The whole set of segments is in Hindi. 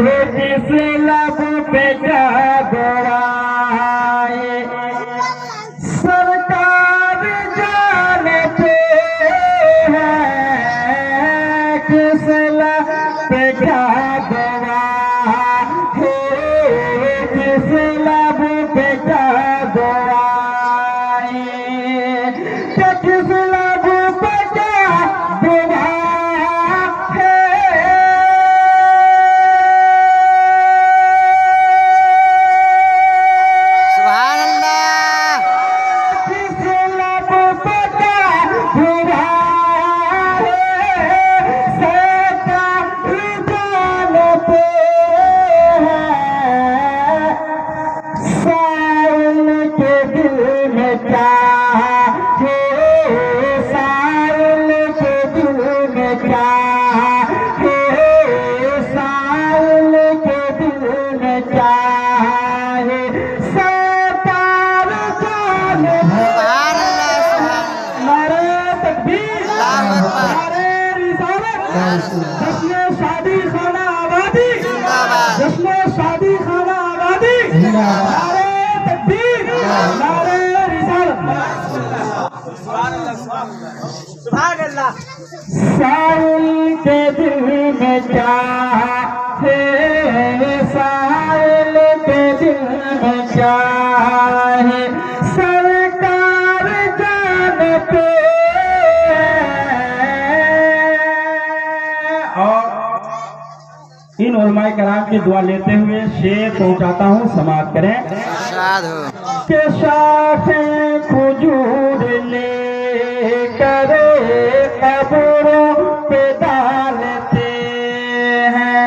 जिस लब पे गवाए सरकार जानते हैं किस लब पे गवाए जिस लब पे गवाए किस लब पे शादी खाना आबादी जश्न शादी खाना आबादी नारे तकबीर नारे रिसालत सुभान अल्लाह। साइल के दिल में क्या है साइल के दिल में क्या है सरकार जानते। इन उलमाए कराम की दुआ लेते हुए शेर पहुंचाता हूँ, समाप्त करें। के शाखे खजूर ले करे कब्रों पे डालते हैं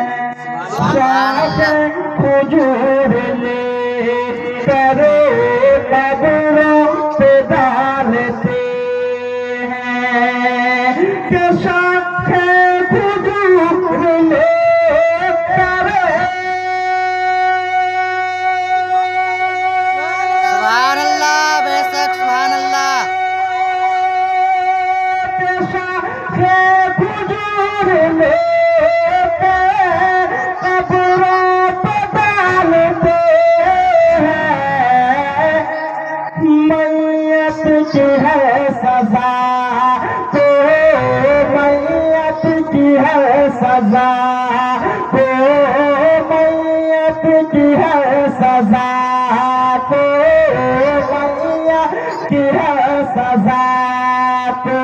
शाखे खजूर ले करे कब्रों पे डालते हैं के शाखे खजूर ले की है सजा तो मैयत की है सजा तो मैयत की है सजा तो मैयत की है सजा तो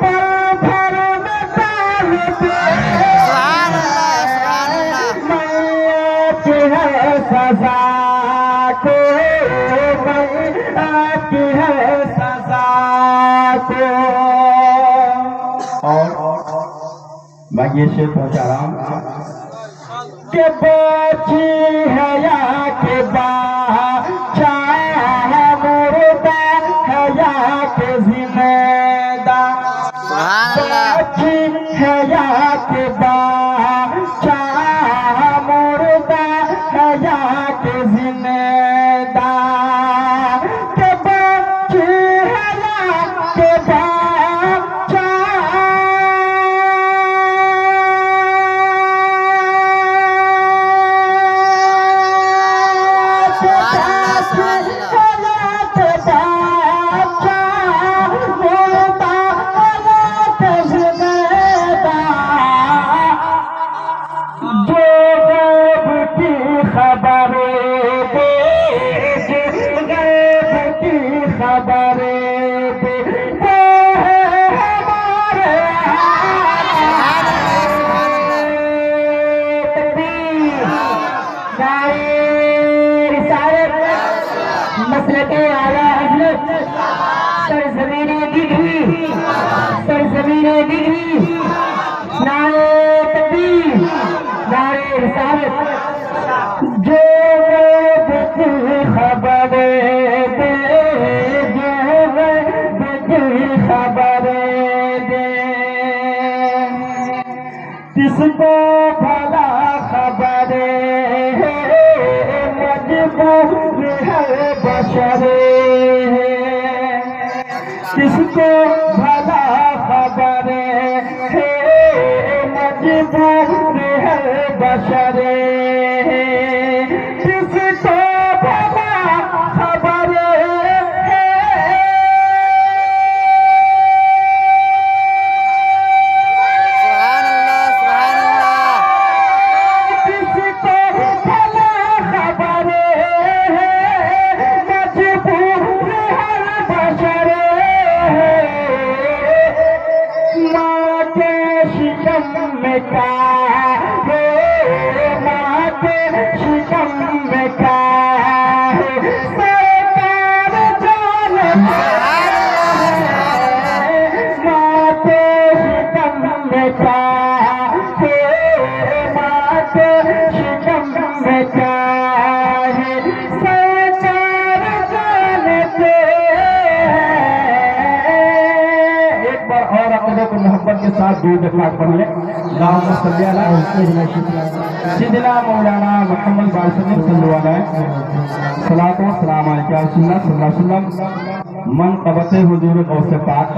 पल भर में डालते मैयत की है सजा तो मैयत की है और मैं ये शेर पहुंचा रहा हूं के बची है या के बादशाह मुर्दा है या के जिंदा बची है या के बादशाह मुर्दा है या के जिंदा के बची है या के मसलके आला हजरत सरजमीने दिल्ली सरजमीने दिल्ली नारे तकबीर नारे रिसालत जो खबर दे जो खबर दे किसको भला खबर है मजबूर है बशर किसको भला खबर है मजबूर है बशर दूध पाक पढ़िए। अल्लाहुम्मा सल्ली अला सय्यिदिना मौलाना मुहम्मद बारिक सल्लल्लाहु अलैहि सलातो व सलाम अलैका रसूलुल्लाह सल्लल्लाहु अलैहि वसल्लम मन कबते हुजूर गौसे पाक।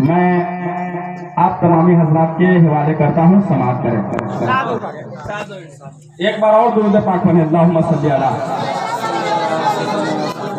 मैं आप तमामी हजरात के हवाले करता हूँ, समाप्त करें। एक बार और दुरूद पाक पढ़ें। अल्लाहुम्मा सल्ली अला